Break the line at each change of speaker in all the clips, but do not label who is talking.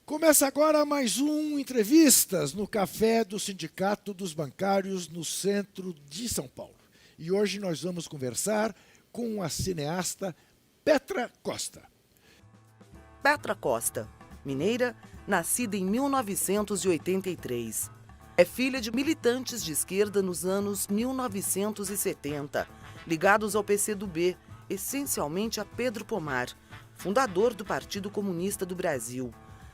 Começa agora mais um Entrevistas no Café do Sindicato dos Bancários no centro de São Paulo. E hoje nós vamos conversar com a cineasta Petra Costa.
Petra Costa, mineira, nascida em 1983. É filha de militantes de esquerda nos anos 1970, ligados ao PCdoB, essencialmente a Pedro Pomar, fundador do Partido Comunista do Brasil.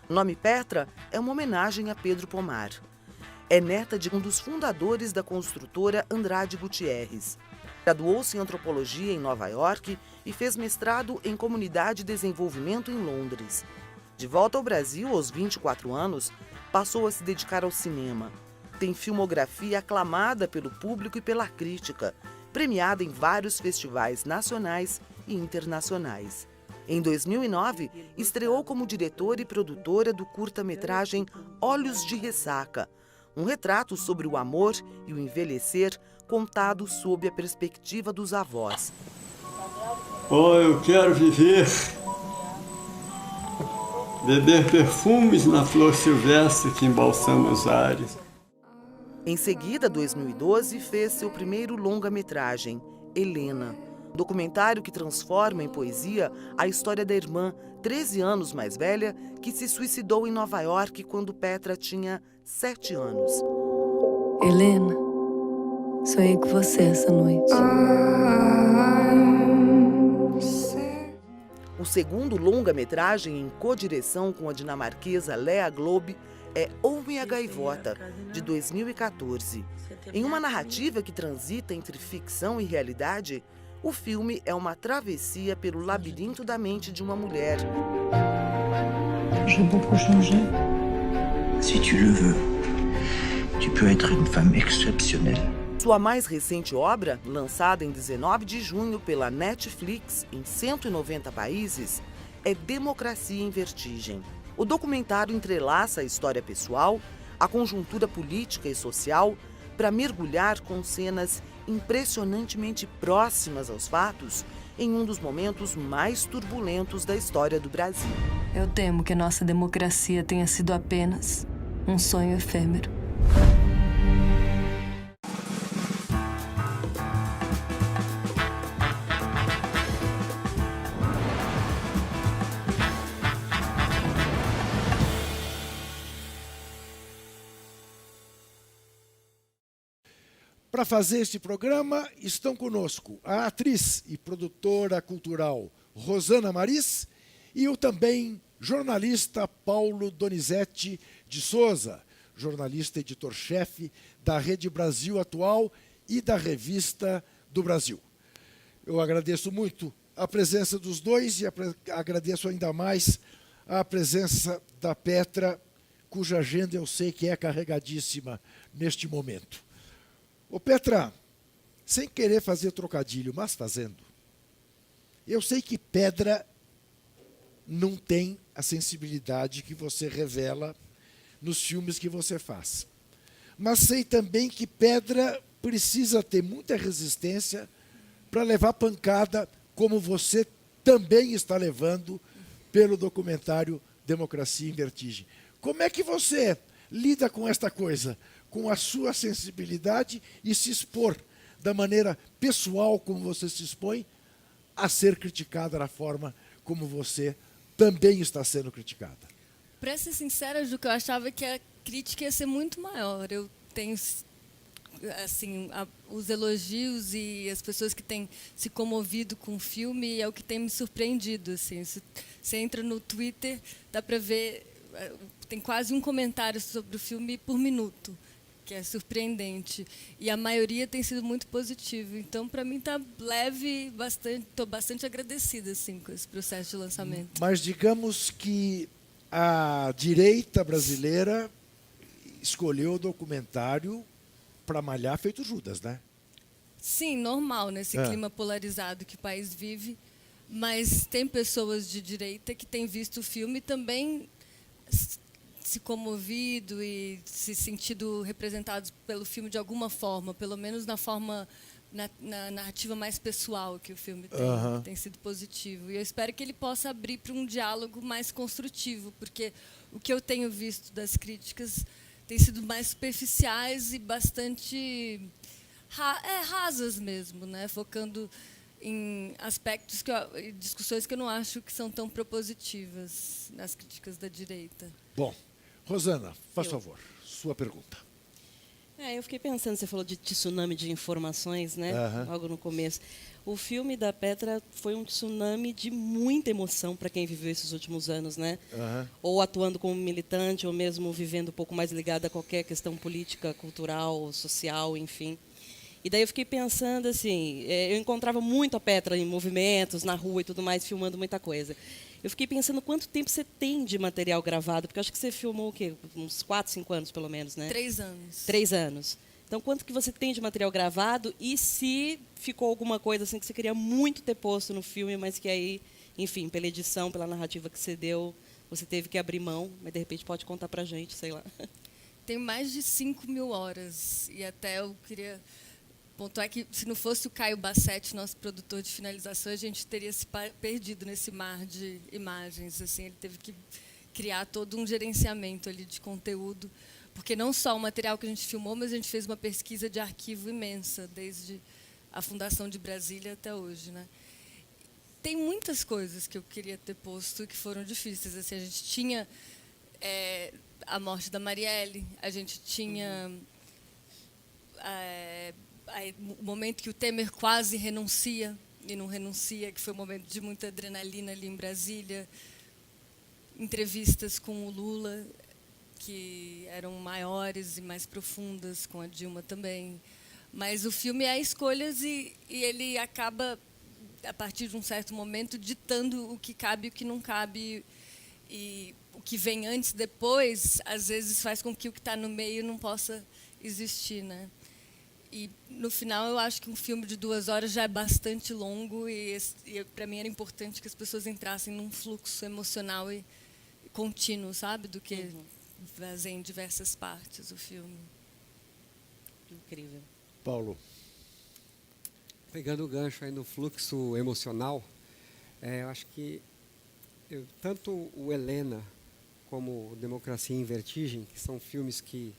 O nome Petra é uma homenagem a Pedro Pomar. É neta de um dos fundadores da construtora Andrade Gutierrez. Graduou-se em antropologia em Nova York e fez mestrado em comunidade e desenvolvimento em Londres. De volta ao Brasil aos 24 anos, passou a se dedicar ao cinema. Tem filmografia aclamada pelo público e pela crítica, premiada em vários festivais nacionais e internacionais. Em 2009, estreou como diretora e produtora do curta-metragem Olhos de Ressaca, um retrato sobre o amor e o envelhecer contado sob a perspectiva dos avós.
Oh, eu quero viver, beber perfumes na flor silvestre que embalsama os ares.
Em seguida, 2012, fez seu primeiro longa-metragem, Helena, documentário que transforma em poesia a história da irmã, 13 anos mais velha, que se suicidou em Nova York quando Petra tinha 7 anos.
Helena, sonhei com você essa noite.
O segundo longa-metragem em codireção com a dinamarquesa Lea Globe é Homem e a Gaivota, de 2014. Em uma narrativa que transita entre ficção e realidade, o filme é uma travessia pelo labirinto da mente de uma mulher.
J'ai beaucoup changé. Si tu le veux, tu peux être une femme exceptionnelle.
Sua mais recente obra, lançada em 19 de junho pela Netflix em 190 países, é Democracia em Vertigem. O documentário entrelaça a história pessoal, a conjuntura política e social, para mergulhar com cenas impressionantemente próximas aos fatos em um dos momentos mais turbulentos da história do Brasil.
Eu temo que a nossa democracia tenha sido apenas um sonho efêmero.
Para fazer este programa, estão conosco a atriz e produtora cultural Rosana Maris e o também jornalista Paulo Donizete de Souza, jornalista editor-chefe da Rede Brasil Atual e da Revista do Brasil. Eu agradeço muito a presença dos dois e agradeço ainda mais a presença da Petra, cuja agenda eu sei que é carregadíssima neste momento. Ô Petra, sem querer fazer trocadilho, mas fazendo, eu sei que pedra não tem a sensibilidade que você revela nos filmes que você faz. Mas sei também que pedra precisa ter muita resistência para levar pancada, como você também está levando pelo documentário Democracia em Vertigem. Como é que você lida com esta coisa? Com a sua sensibilidade e se expor da maneira pessoal como você se expõe a ser criticada da forma como você também está sendo criticada.
Para ser sincera, Juca, eu achava que a crítica ia ser muito maior. Eu tenho, assim, os elogios e as pessoas que têm se comovido com o filme é o que tem me surpreendido. Assim. Você entra no Twitter, dá para ver, tem quase um comentário sobre o filme por minuto, que é surpreendente. E a maioria tem sido muito positivo. Então, para mim, está leve, estou bastante agradecida assim, com esse processo de lançamento.
Mas digamos que a direita brasileira escolheu o documentário para malhar feito Judas, né?
Sim, normal, nesse clima polarizado que o país vive. Mas tem pessoas de direita que têm visto o filme e também se comovido e se sentido representados pelo filme de alguma forma, pelo menos na forma na narrativa mais pessoal que o filme tem,
Aham.
que tem sido positivo. E eu espero que ele possa abrir para um diálogo mais construtivo, porque o que eu tenho visto das críticas tem sido mais superficiais e bastante rasas mesmo, né? Focando em aspectos e discussões que eu não acho que são tão propositivas nas críticas da direita.
Bom, Rosana, faz favor, sua pergunta.
Eu fiquei pensando, você falou de tsunami de informações, né?
Aham.
Logo no começo. O filme da Petra foi um tsunami de muita emoção para quem viveu esses últimos anos, né?
Aham.
Ou atuando como militante, ou mesmo vivendo um pouco mais ligada a qualquer questão política, cultural, social, enfim. E daí eu fiquei pensando assim, eu encontrava muito a Petra em movimentos, na rua e tudo mais, filmando muita coisa. Eu fiquei pensando quanto tempo você tem de material gravado, porque eu acho que você filmou o quê? Uns 4, 5 anos, pelo menos, né?
3 anos.
3 anos. Então, quanto que você tem de material gravado e se ficou alguma coisa assim que você queria muito ter posto no filme, mas que aí, enfim, pela edição, pela narrativa que você deu, você teve que abrir mão, mas de repente pode contar pra gente, sei lá.
Tenho mais de 5.000 horas e até eu queria pontuar que se não fosse o Caio Bassetti, nosso produtor de finalização, a gente teria se perdido nesse mar de imagens. Assim, ele teve que criar todo um gerenciamento ali de conteúdo, porque não só o material que a gente filmou, mas a gente fez uma pesquisa de arquivo imensa, desde a fundação de Brasília até hoje, né? Tem muitas coisas que eu queria ter posto que foram difíceis. Assim, a gente tinha a morte da Marielle, a gente tinha o momento que o Temer quase renuncia, e não renuncia, que foi um momento de muita adrenalina ali em Brasília, entrevistas com o Lula, que eram maiores e mais profundas, com a Dilma também. Mas o filme é escolhas e ele acaba, a partir de um certo momento, ditando o que cabe e o que não cabe. E o que vem antes, depois, às vezes faz com que o que está no meio não possa existir, né? E, no final, eu acho que um filme de 2 horas já é bastante longo e para mim era importante que as pessoas entrassem num fluxo emocional e contínuo, sabe? Do que fazer em diversas partes o filme.
Incrível.
Paulo.
Pegando o gancho aí no fluxo emocional, eu acho que tanto o Helena como Democracia em Vertigem, que são filmes que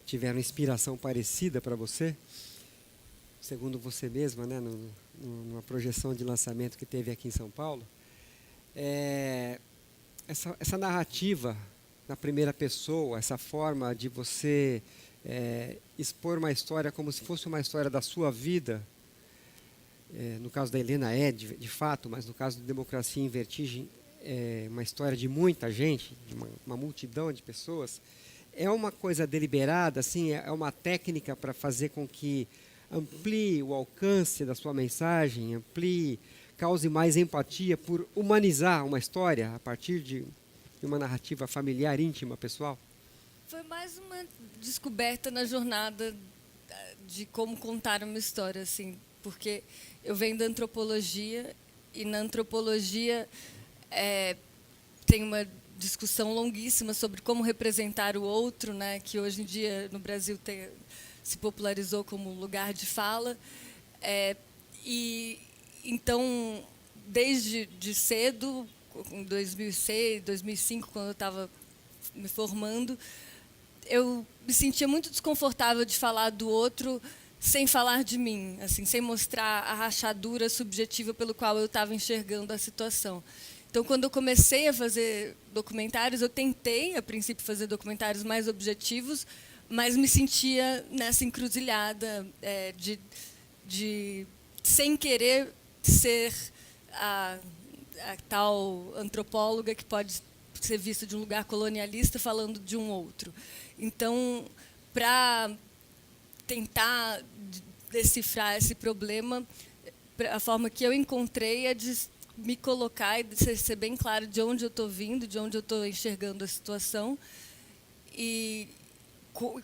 tiveram inspiração parecida para você, segundo você mesma, né, numa projeção de lançamento que teve aqui em São Paulo, essa narrativa na primeira pessoa, essa forma de você expor uma história como se fosse uma história da sua vida, no caso da Helena de fato, mas no caso de Democracia em Vertigem, uma história de muita gente, de uma multidão de pessoas, é uma coisa deliberada, assim, é uma técnica para fazer com que amplie o alcance da sua mensagem, cause mais empatia por humanizar uma história a partir de uma narrativa familiar, íntima, pessoal?
Foi mais uma descoberta na jornada de como contar uma história, assim, porque eu venho da antropologia e na antropologia tem uma discussão longuíssima sobre como representar o outro, né, que hoje em dia no Brasil se popularizou como lugar de fala. E então, desde cedo, em 2006, 2005, quando eu estava me formando, eu me sentia muito desconfortável de falar do outro sem falar de mim, assim, sem mostrar a rachadura subjetiva pelo qual eu estava enxergando a situação. Então, quando eu comecei a fazer documentários, eu tentei, a princípio, fazer documentários mais objetivos, mas me sentia nessa encruzilhada de sem querer ser a tal antropóloga que pode ser vista de um lugar colonialista falando de um outro. Então, para tentar decifrar esse problema, a forma que eu encontrei é de me colocar e ser bem claro de onde eu estou vindo, de onde eu estou enxergando a situação e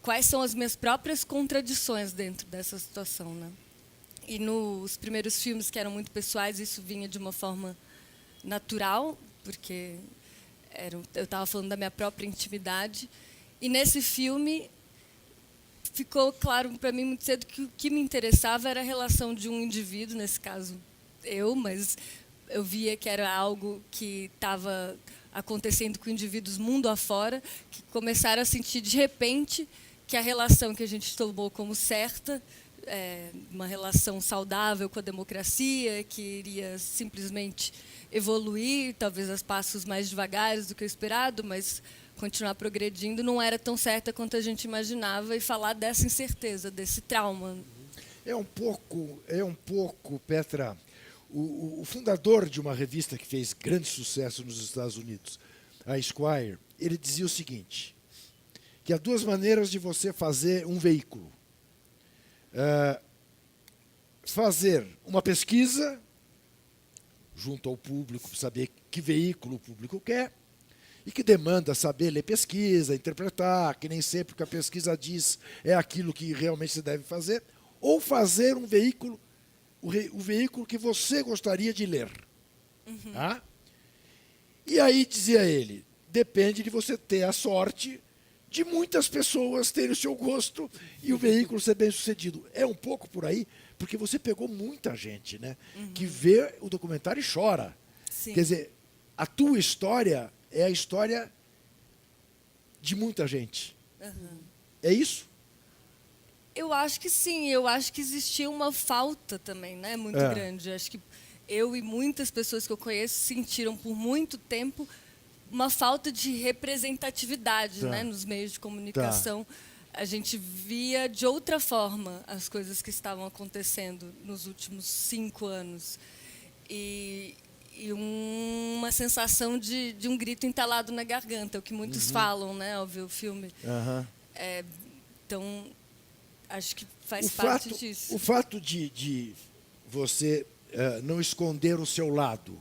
quais são as minhas próprias contradições dentro dessa situação, né? E nos primeiros filmes, que eram muito pessoais, isso vinha de uma forma natural, porque eu estava falando da minha própria intimidade. E nesse filme ficou claro para mim muito cedo que o que me interessava era a relação de um indivíduo, nesse caso mas eu via que era algo que estava acontecendo com indivíduos mundo afora, que começaram a sentir de repente que a relação que a gente tomou como certa, uma relação saudável com a democracia, que iria simplesmente evoluir, talvez a passos mais devagares do que o esperado, mas continuar progredindo, não era tão certa quanto a gente imaginava, e falar dessa incerteza, desse trauma.
É um pouco, Petra, o fundador de uma revista que fez grande sucesso nos Estados Unidos, a Esquire, ele dizia o seguinte, que há duas maneiras de você fazer um veículo. Fazer uma pesquisa junto ao público, para saber que veículo o público quer, e que demanda saber ler pesquisa, interpretar, que nem sempre o que a pesquisa diz é aquilo que realmente se deve fazer, ou fazer um veículo, o veículo que você gostaria de ler.
Uhum.
Tá? E aí, dizia ele, depende de você ter a sorte de muitas pessoas terem o seu gosto e o veículo ser bem sucedido. É um pouco por aí, porque você pegou muita gente, né, que vê o documentário e chora.
Sim.
Quer dizer, a tua história é a história de muita gente.
Uhum.
É isso?
Eu acho que sim, eu acho que existia uma falta também, né, muito grande. Acho que eu e muitas pessoas que eu conheço sentiram por muito tempo uma falta de representatividade, né, nos meios de comunicação. A gente via de outra forma as coisas que estavam acontecendo nos últimos 5 anos. E uma sensação de um grito entalado na garganta, o que muitos falam, né, ao ver o filme. Então, acho que faz parte disso.
O fato de você não esconder o seu lado,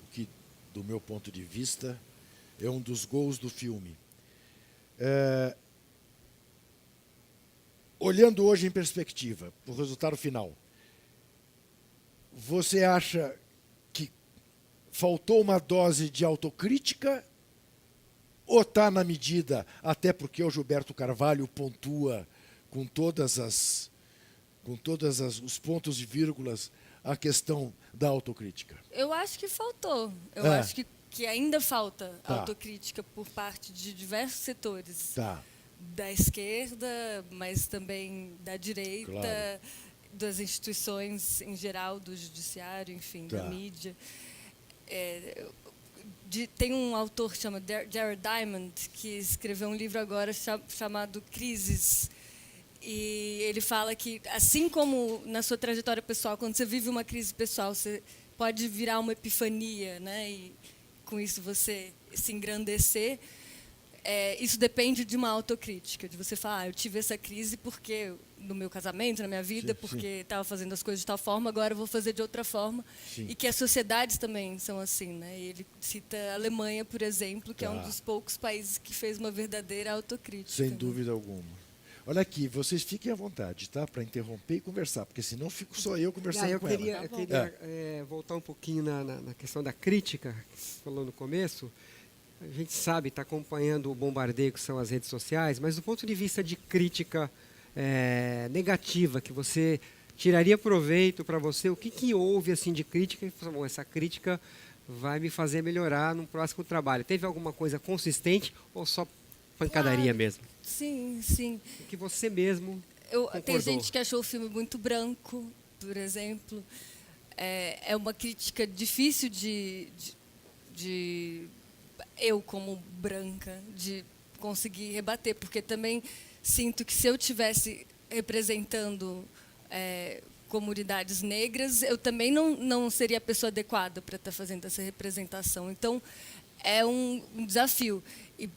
o que, do meu ponto de vista, é um dos gols do filme. Olhando hoje em perspectiva, o resultado final, você acha que faltou uma dose de autocrítica ou está na medida, até porque o Gilberto Carvalho pontua com todas os pontos e vírgulas a questão da autocrítica?
Eu acho que faltou. Eu acho que ainda falta autocrítica por parte de diversos setores. Da esquerda, mas também da direita, claro, das instituições em geral, do judiciário, enfim, da mídia. Tem um autor que chama Jared Diamond, que escreveu um livro agora chamado Crises. E ele fala que, assim como na sua trajetória pessoal, quando você vive uma crise pessoal, você pode virar uma epifania, né? E com isso você se engrandecer. Isso depende de uma autocrítica, de você falar, eu tive essa crise porque no meu casamento, na minha vida, porque estava fazendo as coisas de tal forma, agora eu vou fazer de outra forma. E que as sociedades também são assim, né? E ele cita a Alemanha, por exemplo, que é um dos poucos países que fez uma verdadeira autocrítica.
Sem dúvida alguma. Olha aqui, vocês fiquem à vontade, tá? Para interromper e conversar, porque senão fico só eu conversando com ela.
Eu queria voltar um pouquinho na questão da crítica, que você falou no começo. A gente sabe, está acompanhando o bombardeio que são as redes sociais, mas do ponto de vista de crítica negativa, que você tiraria proveito para você, o que houve assim de crítica? Bom, essa crítica vai me fazer melhorar no próximo trabalho. Teve alguma coisa consistente ou só pancadaria mesmo?
Sim, sim.
O que você mesmo concordou?
Tem gente que achou o filme muito branco, por exemplo. É uma crítica difícil de eu, como branca, de conseguir rebater, porque também sinto que se eu estivesse representando comunidades negras, eu também não seria a pessoa adequada para estar fazendo essa representação. Então, é um desafio. E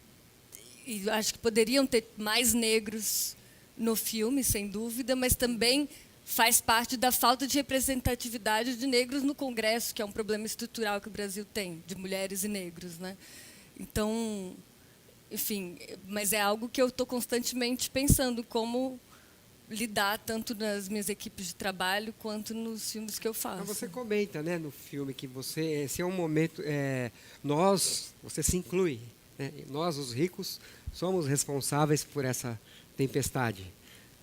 acho que poderiam ter mais negros no filme, sem dúvida, mas também faz parte da falta de representatividade de negros no Congresso, que é um problema estrutural que o Brasil tem, de mulheres e negros, né? Então, enfim, mas é algo que eu estou constantemente pensando como lidar tanto nas minhas equipes de trabalho quanto nos filmes que eu faço.
Mas você comenta, né, no filme que esse é um momento, você se inclui. né? Nós, os ricos, somos responsáveis por essa tempestade,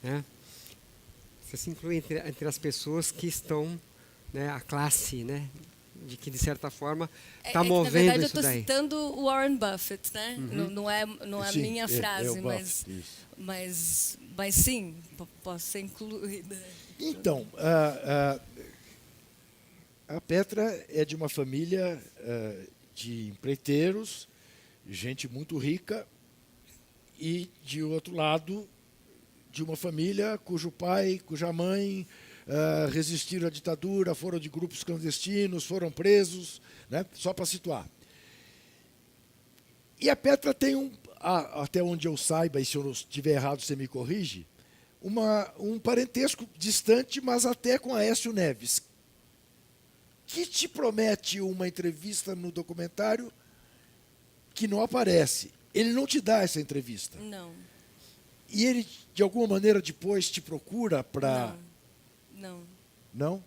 né? Você se inclui entre as pessoas que estão, né, a classe, né, de que, de certa forma, está movendo
na verdade,
isso
eu
daí.
estou citando o Warren Buffett, né? Não é a
Sim,
minha frase,
Buffett, isso.
mas sim, posso ser incluída.
Então, a Petra é de uma família de empreiteiros, gente muito rica, e, de outro lado, de uma família cujo pai, cuja mãe resistiram à ditadura, foram de grupos clandestinos, foram presos, né? Só para situar. E a Petra tem, até onde eu saiba, e se eu estiver errado você me corrige, um parentesco distante, mas até com Aécio Neves, que te promete uma entrevista no documentário que não aparece. Ele não te dá essa entrevista.
Não.
E ele, de alguma maneira, depois te procura para...
Não.
Não?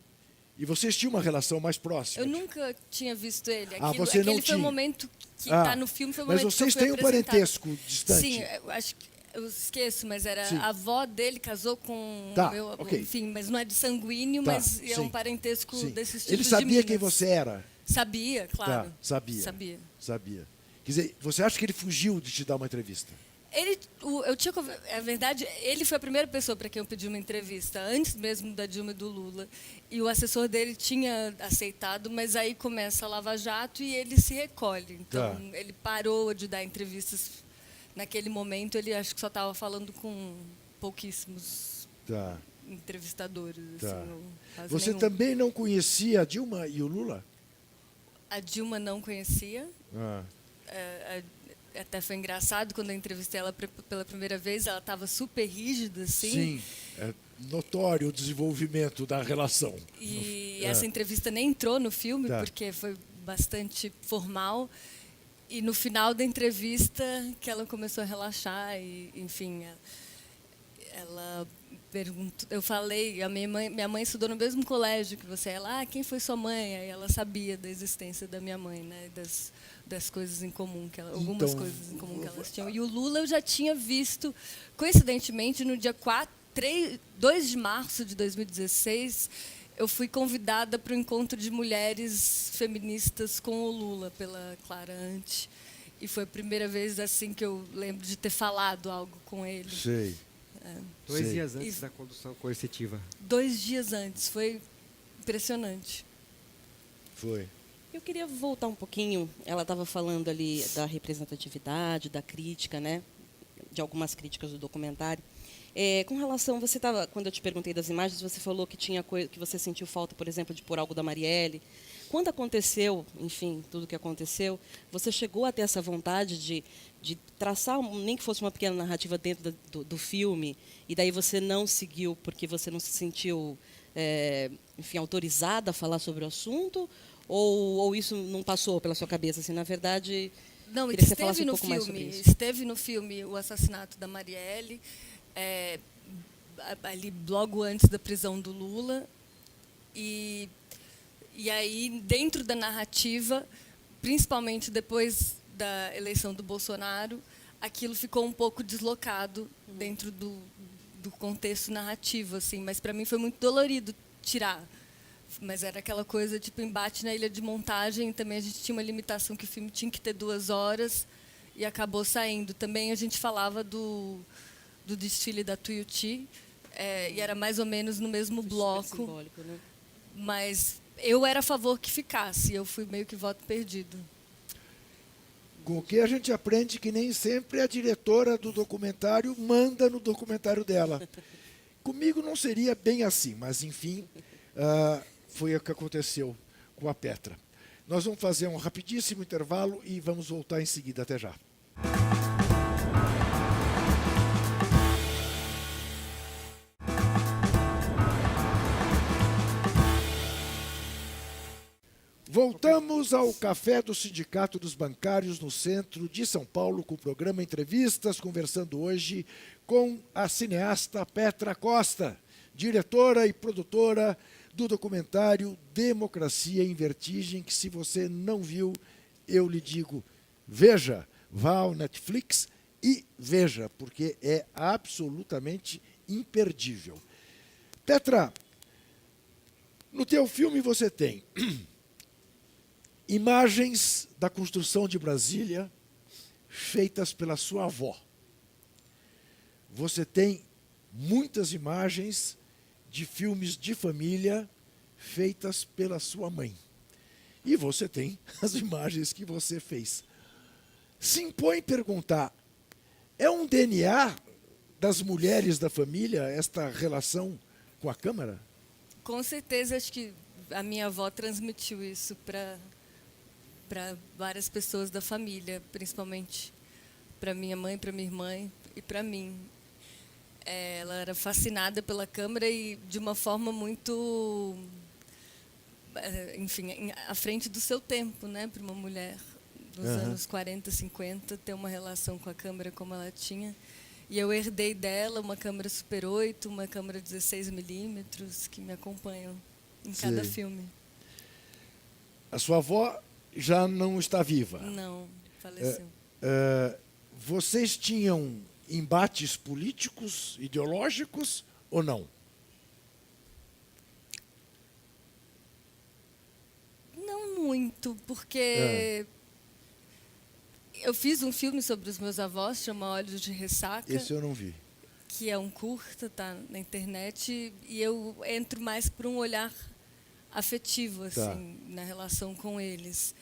E vocês tinham uma relação mais próxima?
Eu nunca tinha visto ele.
Você não
Aquele foi
tinha.
o momento que está no filme, foi o
Mas
momento
vocês
que eu fui
têm um
apresentado.
parentesco distante?
Sim, eu acho que eu esqueço, mas era
Sim.
a avó dele casou com
Tá,
o meu,
ok.
enfim, mas não é de sanguíneo,
Tá,
mas é
sim,
um parentesco
sim.
desses tipos
Ele
de
sabia
Minas.
quem você era?
Sabia, claro.
Tá, sabia.
Sabia.
Sabia. Quer dizer, você acha que ele fugiu de te dar uma entrevista?
É verdade, ele foi a primeira pessoa para quem eu pedi uma entrevista, antes mesmo da Dilma e do Lula. E o assessor dele tinha aceitado, mas aí começa a Lava Jato e ele se recolhe. Então, ele parou de dar entrevistas. Naquele momento, ele acho que só estava falando com pouquíssimos entrevistadores. Assim, ou quase
Você
nenhum.
também não conhecia a Dilma e o Lula?
A Dilma não conhecia. Até foi engraçado, quando eu entrevistei ela pela primeira vez, ela estava super rígida, assim.
Sim, é notório o desenvolvimento da relação.
E essa entrevista nem entrou no filme, porque foi bastante formal. E no final da entrevista, que ela começou a relaxar, e, enfim, ela perguntou. Eu falei, minha mãe estudou no mesmo colégio que você. Ela, quem foi sua mãe? Aí ela sabia da existência da minha mãe, né? Das coisas em comum, algumas coisas em comum que elas tinham. E o Lula eu já tinha visto, coincidentemente, no dia 2 de março de 2016, eu fui convidada para o encontro de mulheres feministas com o Lula, pela Clara Ante. E foi a primeira vez assim que eu lembro de ter falado algo com ele.
Sei.
2 dias antes da condução coercitiva.
2 dias antes, foi impressionante.
Foi.
Eu queria voltar um pouquinho, ela estava falando ali da representatividade, da crítica, né? De algumas críticas do documentário. Com relação, você estava, quando eu te perguntei das imagens, você falou que tinha que você sentiu falta, por exemplo, de pôr algo da Marielle. Quando aconteceu, enfim, tudo que aconteceu, você chegou a ter essa vontade de traçar, nem que fosse uma pequena narrativa dentro do filme, e daí você não seguiu porque você não se sentiu, enfim, autorizada a falar sobre o assunto? Ou isso não passou pela sua cabeça? Assim, na verdade,
não,
queria que você falasse um pouco mais sobre isso.
Esteve no filme o assassinato da Marielle, ali logo antes da prisão do Lula. E aí, dentro da narrativa, principalmente depois da eleição do Bolsonaro, aquilo ficou um pouco deslocado dentro do contexto narrativo, assim. Mas, para mim, foi muito dolorido tirar. Mas era aquela coisa, tipo, embate na ilha de montagem. Também a gente tinha uma limitação que o filme tinha que ter 2 horas e acabou saindo. Também a gente falava do desfile da Tuiuti, e era mais ou menos no mesmo bloco.
Simbólico, né?
Mas eu era a favor que ficasse. Eu fui meio que voto perdido.
Com o que a gente aprende que nem sempre a diretora do documentário manda no documentário dela. Comigo não seria bem assim, mas, enfim... foi o que aconteceu com a Petra. Nós vamos fazer um rapidíssimo intervalo e vamos voltar em seguida. Até já. Voltamos ao Café do Sindicato dos Bancários no centro de São Paulo com o programa Entrevistas, conversando hoje com a cineasta Petra Costa, diretora e produtora do documentário Democracia em Vertigem, que, se você não viu, eu lhe digo, veja, vá ao Netflix e veja, porque é absolutamente imperdível. Petra, no teu filme você tem imagens da construção de Brasília feitas pela sua avó. Você tem muitas imagens de filmes de família feitas pela sua mãe. E você tem as imagens que você fez. Se impõe perguntar, é um DNA das mulheres da família esta relação com a câmera?
Com certeza, acho que a minha avó transmitiu isso para várias pessoas da família, principalmente para minha mãe, para minha irmã e para mim. Ela era fascinada pela câmera e de uma forma muito, enfim, à frente do seu tempo, né, para uma mulher dos anos 40, 50 ter uma relação com a câmera como ela tinha. E eu herdei dela uma câmera Super 8, uma câmera 16mm que me acompanham em cada filme.
A sua avó já não está viva?
Não, faleceu.
Vocês tinham embates políticos, ideológicos ou não?
Não muito, porque eu fiz um filme sobre os meus avós, chama Olhos de Ressaca.
Esse eu não vi.
Que é um curta, tá na internet, e eu entro mais por um olhar afetivo, assim, na relação com eles.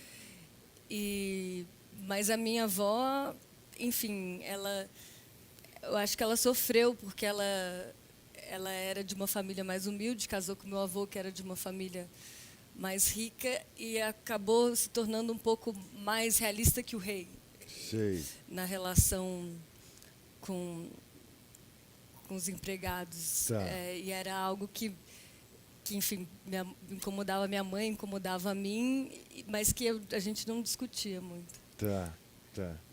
Mas a minha avó, enfim, eu acho que ela sofreu porque ela era de uma família mais humilde, casou com meu avô, que era de uma família mais rica, e acabou se tornando um pouco mais realista que o rei.
Sei.
Na relação com os empregados. E era algo que enfim, incomodava minha mãe, incomodava a mim, mas que a gente não discutia muito.
Tá.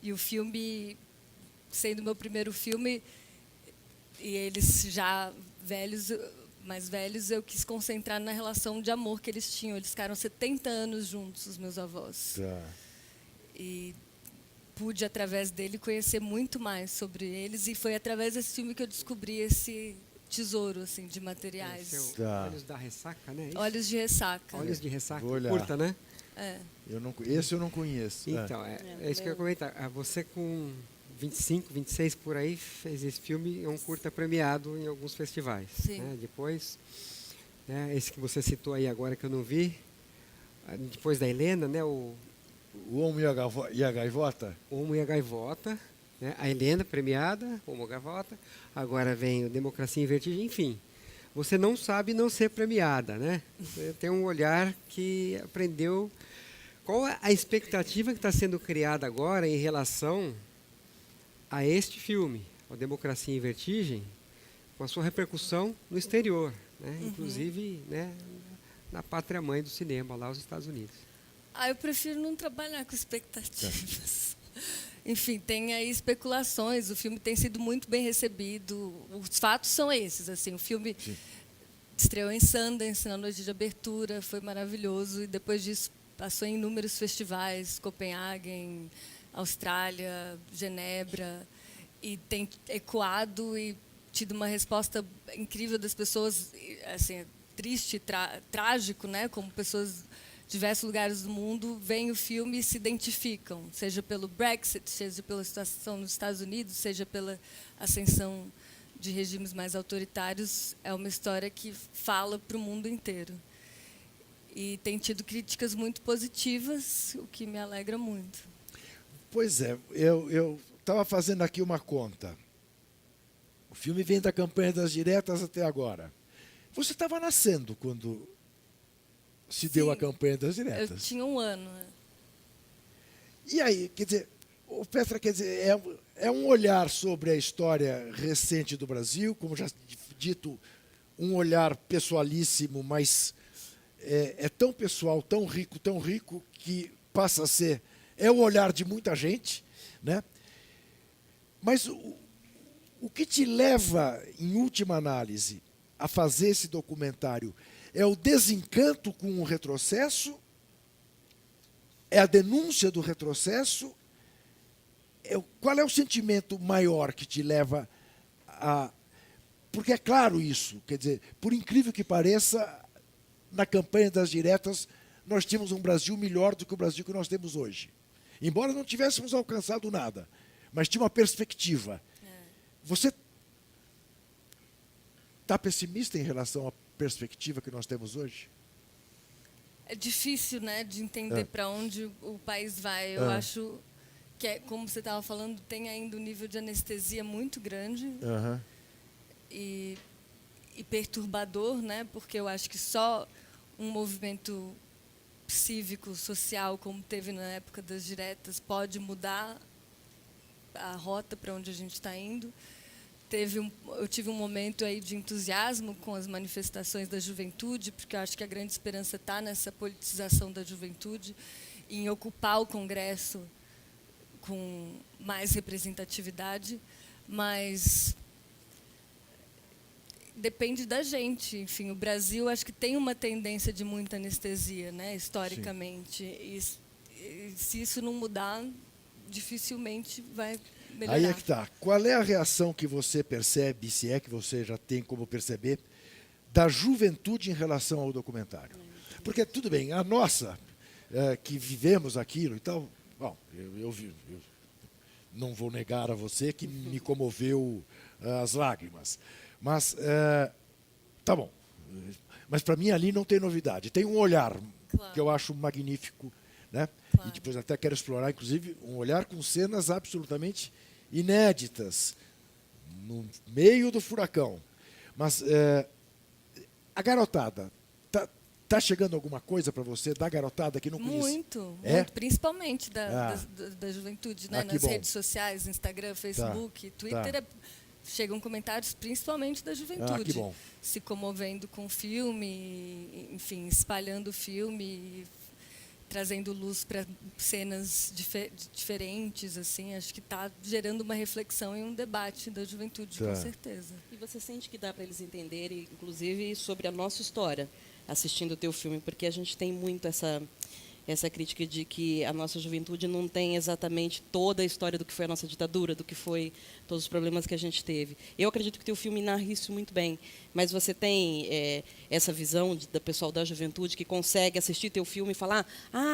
E o filme, sendo meu primeiro filme, e eles já mais velhos, eu quis concentrar na relação de amor que eles tinham. Eles ficaram 70 anos juntos, os meus avós.
Tá.
E pude, através dele, conhecer muito mais sobre eles. E foi através desse filme que eu descobri esse tesouro, assim, de materiais.
Olhos da Ressaca, né? Isso?
Olhos de Ressaca.
Olhos de Ressaca,
curta,
né?
Esse eu não conheço.
Então, é isso que eu ia comentar. Você com 25, 26 por aí, fez esse filme, é um curta premiado em alguns festivais.
Sim.
Né? Depois, né, esse que você citou aí agora que eu não vi, depois da Helena, né, o
Homo e a Gaivota?
O Homo e a Gaivota, né, a Helena premiada, Homo e a Gaivota, agora vem o Democracia em Vertigem, enfim. Você não sabe não ser premiada, né? Você tem um olhar que aprendeu. Qual é a expectativa que está sendo criada agora em relação a este filme, a Democracia em Vertigem, com a sua repercussão no exterior, né? Inclusive, né, na pátria-mãe do cinema, lá nos Estados Unidos?
Eu prefiro não trabalhar com expectativas. Enfim, tem aí especulações, o filme tem sido muito bem recebido, os fatos são esses, assim, o filme estreou em Sundance, na noite de abertura, foi maravilhoso, e depois disso passou em inúmeros festivais, Copenhague, Austrália, Genebra, e tem ecoado e tido uma resposta incrível das pessoas, assim, triste, trágico, né, como pessoas de diversos lugares do mundo veem o filme e se identificam, seja pelo Brexit, seja pela situação nos Estados Unidos, seja pela ascensão de regimes mais autoritários. É uma história que fala para o mundo inteiro. E tem tido críticas muito positivas, o que me alegra muito.
Pois é, eu estava fazendo aqui uma conta. O filme vem da campanha das diretas até agora. Você estava nascendo quando se deu a campanha das diretas.
Eu tinha 1 ano. Né?
E aí, quer dizer, o Petra, quer dizer, é um olhar sobre a história recente do Brasil, como já dito, um olhar pessoalíssimo, mas é tão pessoal, tão rico, que passa a ser, é o olhar de muita gente, né? Mas o que te leva, em última análise, a fazer esse documentário é o desencanto com o retrocesso? É a denúncia do retrocesso? qual é o sentimento maior que te leva a... Porque é claro isso, quer dizer, por incrível que pareça, na campanha das diretas, nós tínhamos um Brasil melhor do que o Brasil que nós temos hoje. Embora não tivéssemos alcançado nada, mas tinha uma perspectiva. Você está pessimista em relação à perspectiva que nós temos hoje?
É difícil, né, de entender para onde o país vai. Eu acho que, como você estava falando, tem ainda um nível de anestesia muito grande. E perturbador, né? Porque eu acho que só um movimento cívico, social, como teve na época das diretas, pode mudar a rota para onde a gente está indo. Eu tive um momento aí de entusiasmo com as manifestações da juventude, porque eu acho que a grande esperança está nessa politização da juventude, em ocupar o Congresso com mais representatividade, mas depende da gente. Enfim, o Brasil acho que tem uma tendência de muita anestesia, né, historicamente. E se isso não mudar, dificilmente vai melhorar.
Aí é que está. Qual é a reação que você percebe, se é que você já tem como perceber, da juventude em relação ao documentário? Porque, tudo bem, a nossa, que vivemos aquilo e tal, bom, eu não vou negar a você que me comoveu as lágrimas. Mas, tá bom. Mas, para mim, ali não tem novidade. Tem um olhar que eu acho magnífico, né? E depois até quero explorar, inclusive, um olhar com cenas absolutamente inéditas, no meio do furacão. Mas a garotada, tá chegando alguma coisa para você da garotada que não conhece?
Muito, principalmente da juventude, né? Nas redes sociais, Instagram, Facebook, Twitter, chegam comentários principalmente da juventude, se comovendo com o filme, enfim, espalhando o filme, trazendo luz para cenas diferentes, assim. Acho que está gerando uma reflexão e um debate da juventude, com certeza.
E você sente que dá para eles entenderem, inclusive, sobre a nossa história, assistindo o teu filme, porque a gente tem muito essa crítica de que a nossa juventude não tem exatamente toda a história do que foi a nossa ditadura, do que foi todos os problemas que a gente teve. Eu acredito que o teu filme narra isso muito bem, mas você tem essa visão da pessoal da juventude que consegue assistir teu filme e falar: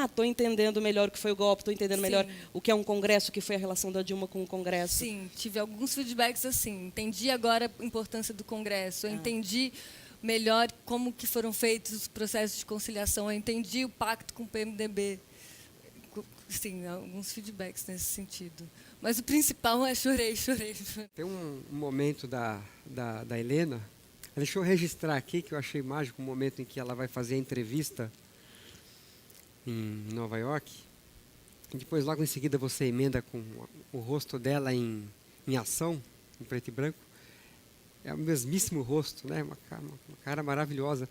estou entendendo melhor o que foi o golpe, estou entendendo melhor o que é um congresso, o que foi a relação da Dilma com o Congresso.
Sim, tive alguns feedbacks assim. Entendi agora a importância do Congresso, eu entendi melhor como que foram feitos os processos de conciliação. Eu entendi o pacto com o PMDB. Sim, alguns feedbacks nesse sentido. Mas o principal é chorei.
Tem um momento da Helena, deixa eu registrar aqui, que eu achei mágico, o momento em que ela vai fazer a entrevista em Nova York. E depois, logo em seguida, você emenda com o rosto dela em ação, em preto e branco. É o mesmíssimo rosto, né? Uma cara maravilhosa.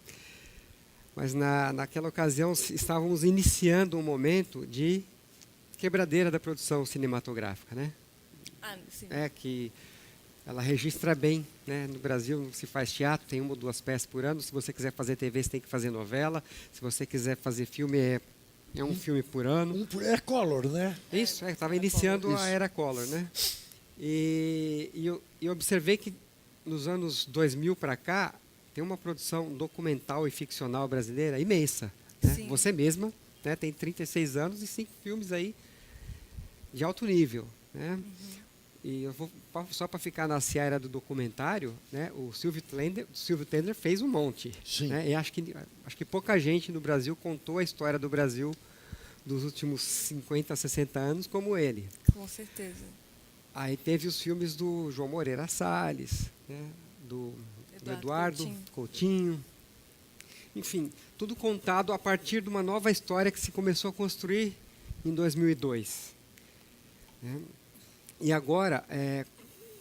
Mas naquela ocasião estávamos iniciando um momento de quebradeira da produção cinematográfica, né?
Sim.
Que ela registra bem, né? No Brasil não se faz teatro, tem 1 ou 2 peças por ano. Se você quiser fazer TV, você tem que fazer novela. Se você quiser fazer filme, é um filme por ano.
É Collor, né?
Isso, estava iniciando a era Collor, né? E eu observei que nos anos 2000 para cá, tem uma produção documental e ficcional brasileira imensa. Né? Você mesma, né, tem 36 anos e 5 filmes aí de alto nível. Né? E eu vou, só para ficar na seara do documentário, né, o Silvio Tendler fez um monte. Né? E acho que pouca gente no Brasil contou a história do Brasil dos últimos 50, 60 anos como ele.
Com certeza.
Aí teve os filmes do João Moreira Salles, né, do Eduardo Coutinho. Enfim, tudo contado a partir de uma nova história que se começou a construir em 2002. Né? E agora,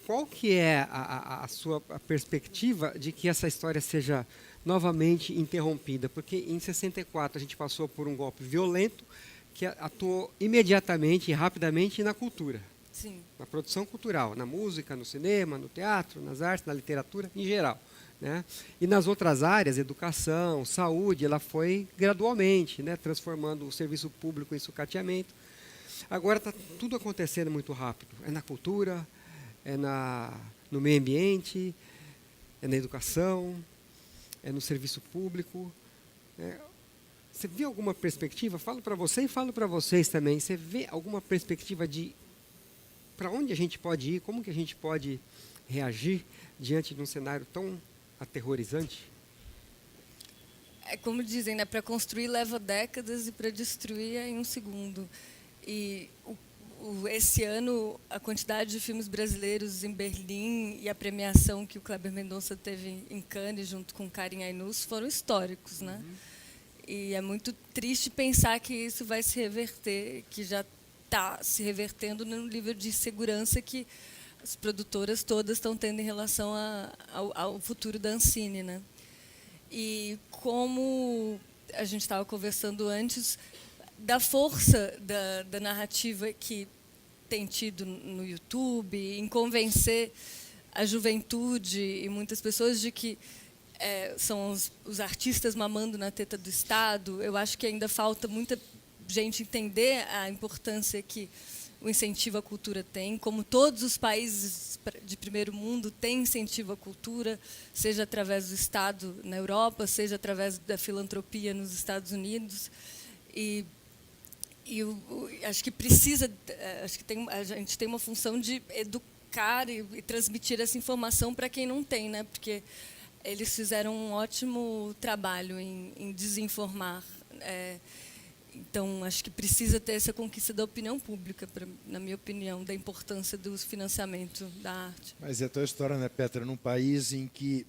qual que é a sua perspectiva de que essa história seja novamente interrompida? Porque em 64 a gente passou por um golpe violento que atuou imediatamente e rapidamente na cultura.
Sim.
Na produção cultural, na música, no cinema, no teatro, nas artes, na literatura, em geral. Né? E nas outras áreas, educação, saúde, ela foi gradualmente, né, transformando o serviço público em sucateamento. Agora está tudo acontecendo muito rápido. É na cultura, no meio ambiente, é na educação, é no serviço público. Você vê alguma perspectiva? Falo para você e falo para vocês também. Você vê alguma perspectiva de para onde a gente pode ir? Como que a gente pode reagir diante de um cenário tão aterrorizante?
É como dizem, né? Para construir leva décadas e para destruir é em um segundo. E esse ano, a quantidade de filmes brasileiros em Berlim e a premiação que o Kleber Mendonça teve em Cannes, junto com Karin Ainus, foram históricos, né? E é muito triste pensar que isso vai se reverter, que já está se revertendo no nível de segurança que as produtoras todas estão tendo em relação ao futuro da Ancine, né? E como a gente estava conversando antes, da força da narrativa que tem tido no YouTube, em convencer a juventude e muitas pessoas de que são os artistas mamando na teta do Estado. Eu acho que ainda falta muita gente entender a importância que o incentivo à cultura tem, como todos os países de primeiro mundo têm incentivo à cultura, seja através do Estado na Europa, seja através da filantropia nos Estados Unidos. E acho que a gente tem uma função de educar e transmitir essa informação para quem não tem, né? Porque eles fizeram um ótimo trabalho em desinformar. Então, acho que precisa ter essa conquista da opinião pública, na minha opinião, da importância do financiamento da arte.
Mas é a tua história, né, Petra? Num país em que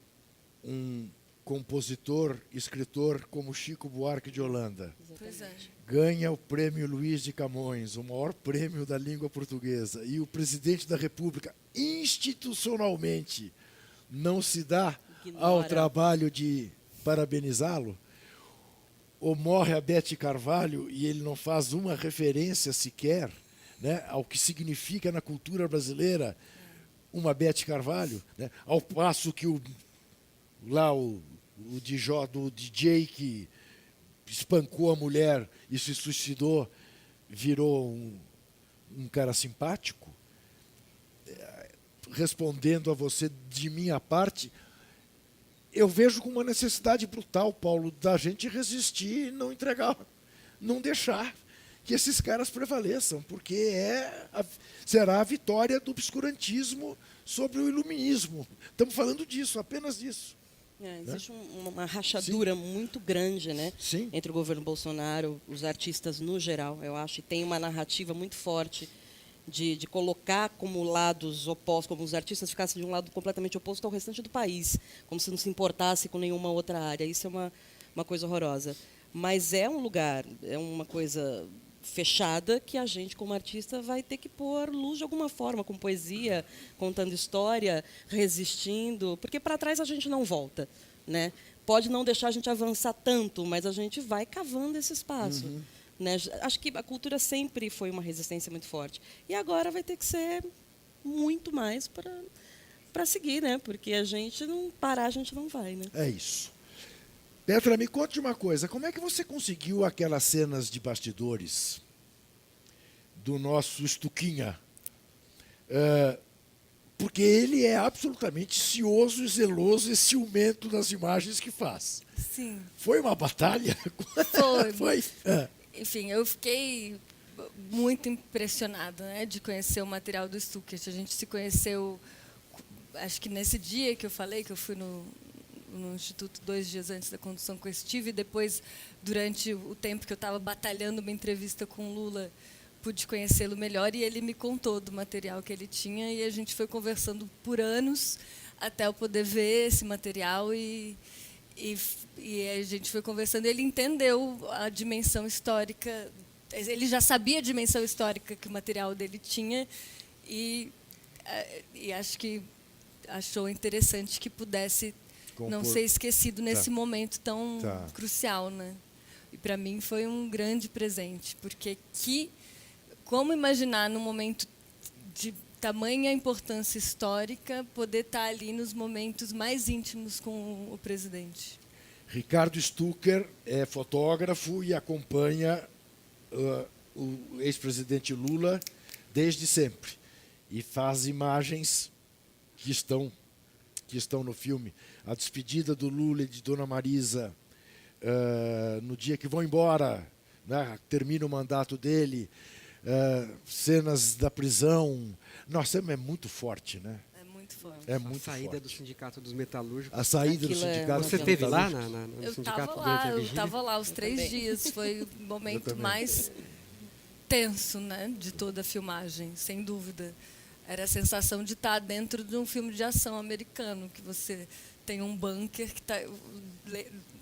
um compositor, escritor como Chico Buarque de Holanda
Pois é.
ganha o prêmio Luiz de Camões, o maior prêmio da língua portuguesa, e o presidente da República, institucionalmente, não se dá ao trabalho de parabenizá-lo, ou morre a Bete Carvalho e ele não faz uma referência sequer, né, ao que significa na cultura brasileira uma Bete Carvalho, né, ao passo que o DJ que espancou a mulher e se suicidou virou um cara simpático. Respondendo a você de minha parte, eu vejo com uma necessidade brutal, Paulo, da gente resistir e não entregar, não deixar que esses caras prevaleçam, porque será a vitória do obscurantismo sobre o iluminismo. Estamos falando disso, apenas disso.
Existe uma rachadura muito grande, né, entre o governo Bolsonaro, os artistas no geral, eu acho, e tem uma narrativa muito forte de colocar como lados opostos, como os artistas ficassem de um lado completamente oposto ao restante do país, como se não se importasse com nenhuma outra área. Isso é uma coisa horrorosa. Mas é um lugar, é uma coisa fechada que a gente, como artista, vai ter que pôr luz de alguma forma, com poesia, contando história, resistindo, porque para trás a gente não volta, né? Pode não deixar a gente avançar tanto, mas a gente vai cavando esse espaço. Né? Acho que a cultura sempre foi uma resistência muito forte. E agora vai ter que ser muito mais para seguir, né? Porque a gente não parar, a gente não vai. Né?
É isso. Petra, me conte uma coisa. Como é que você conseguiu aquelas cenas de bastidores do nosso Stuquinha? Porque ele é absolutamente cioso, zeloso e ciumento nas imagens que faz.
Sim.
Foi uma batalha?
Foi. Enfim, eu fiquei muito impressionada, né, de conhecer o material do Stuckert. A gente se conheceu, acho que nesse dia que eu falei, que eu fui no Instituto 2 dias antes da condução com esse Steve, e depois, durante o tempo que eu estava batalhando uma entrevista com o Lula, pude conhecê-lo melhor e ele me contou do material que ele tinha e a gente foi conversando por anos até eu poder ver esse material e a gente foi conversando e ele entendeu a dimensão histórica, ele já sabia a dimensão histórica que o material dele tinha e acho que achou interessante que pudesse não ser esquecido nesse momento tão crucial, né? E para mim foi um grande presente, porque como imaginar num momento de tamanha importância histórica poder estar ali nos momentos mais íntimos com o presidente.
Ricardo Stucker é fotógrafo e acompanha o ex-presidente Lula desde sempre e faz imagens que estão no filme. A despedida do Lula e de Dona Marisa no dia que vão embora, né? Termina o mandato dele, cenas da prisão. Nossa, é muito forte, né?
É muito forte.
É muito
A saída
forte.
do Sindicato dos Metalúrgicos.
A saída do
Aquilo é
sindicato.
Você
dos
esteve lá
metalúrgicos.
no
Eu
sindicato
estava
durante a
lá, eu
vigília?
estava lá os 3
também.
dias. Foi o momento
também.
mais tenso, né, de toda a filmagem, sem dúvida. Era a sensação de estar dentro de um filme de ação americano, que você tem um bunker que está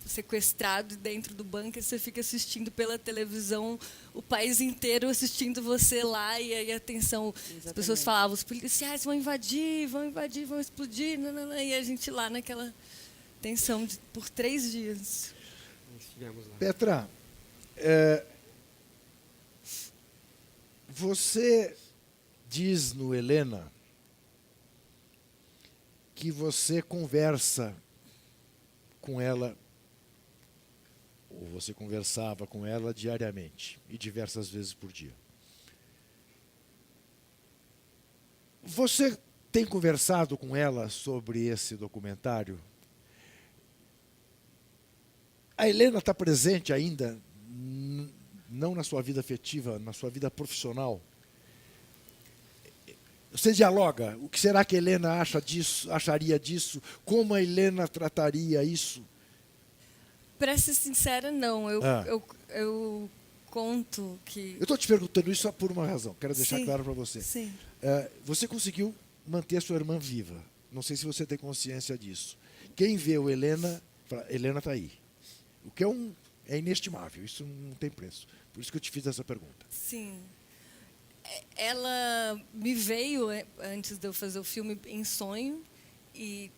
sequestrado e dentro do bunker você fica assistindo pela televisão o país inteiro assistindo você lá e aí a tensão, as pessoas falavam, os policiais vão invadir, vão explodir, nanana, e a gente lá naquela tensão por 3 dias.
Estivemos lá.
Petra, você diz no Helena que você conversa com ela, ou você conversava com ela diariamente e diversas vezes por dia. Você tem conversado com ela sobre esse documentário? A Helena está presente ainda, não na sua vida afetiva, na sua vida profissional? Você dialoga? O que será que a Helena acharia disso? Como a Helena trataria isso?
Para ser sincera, não. Eu conto que...
Eu estou te perguntando isso só por uma razão. Quero deixar
Sim,
claro para você.
sim.
Você conseguiu manter a sua irmã viva. Não sei se você tem consciência disso. Quem vê o Helena, fala, Helena está aí. O que é inestimável. Isso não tem preço. Por isso que eu te fiz essa pergunta.
Sim. Ela me veio, antes de eu fazer o filme, em sonho. E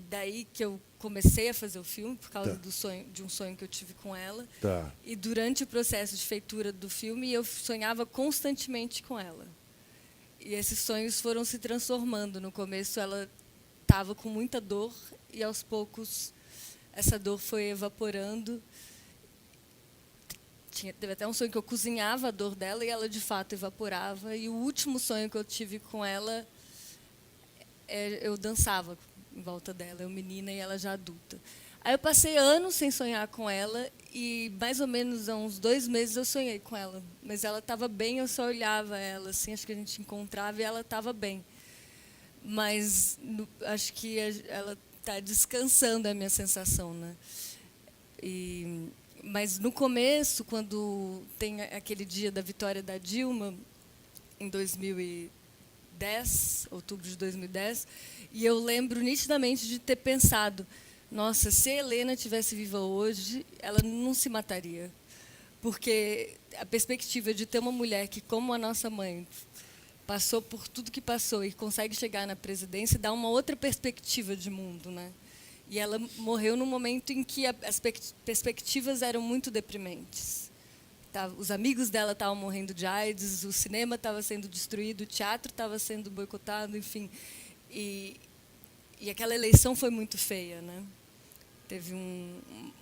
daí que eu comecei a fazer o filme, por causa de um sonho que eu tive com ela.
Tá.
E durante o processo de feitura do filme, eu sonhava constantemente com ela. E esses sonhos foram se transformando. No começo, ela estava com muita dor, e aos poucos, essa dor foi evaporando. Teve até um sonho que eu cozinhava a dor dela, e ela, de fato, evaporava. E o último sonho que eu tive com ela, eu dançava em volta dela, eu menina e ela já adulta. Aí eu passei anos sem sonhar com ela, e mais ou menos há uns 2 meses eu sonhei com ela. Mas ela estava bem, eu só olhava ela, assim, acho que a gente encontrava e ela estava bem. Mas acho que ela está descansando, é a minha sensação, né? Mas no começo, quando tem aquele dia da vitória da Dilma, em 2010, outubro de 2010, e eu lembro nitidamente de ter pensado, nossa, se a Helena tivesse viva hoje, ela não se mataria. Porque a perspectiva de ter uma mulher que, como a nossa mãe, passou por tudo que passou e consegue chegar na presidência, dá uma outra perspectiva de mundo, né? E ela morreu num momento em que as perspectivas eram muito deprimentes. Os amigos dela estavam morrendo de AIDS, o cinema estava sendo destruído, o teatro estava sendo boicotado, enfim. E aquela eleição foi muito feia, né? Teve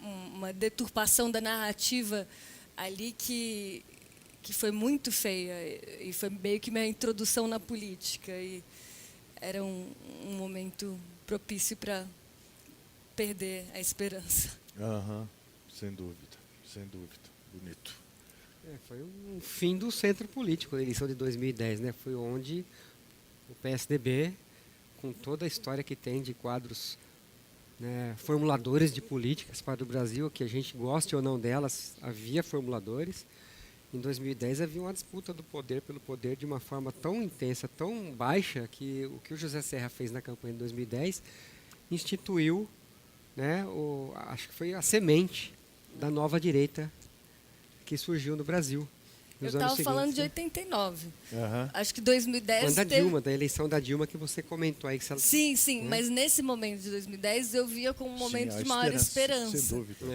uma deturpação da narrativa ali que foi muito feia, e foi meio que minha introdução na política. E era um momento propício para perder a esperança.
Sem dúvida, sem dúvida. Bonito.
Foi um fim do centro político, a eleição de 2010, né? Foi onde o PSDB, com toda a história que tem de quadros, né, formuladores de políticas para o Brasil, que a gente goste ou não delas, havia formuladores. Em 2010 havia uma disputa do poder pelo poder de uma forma tão intensa, tão baixa, que o José Serra fez na campanha de 2010 instituiu, né, acho que foi a semente da nova direita que surgiu no Brasil.
Eu estava falando de 89. Acho que 2010
quando da eleição da Dilma que você comentou aí. Que ela,
sim, mas nesse momento de 2010 eu via como um momento de maior esperança.
Sem dúvida.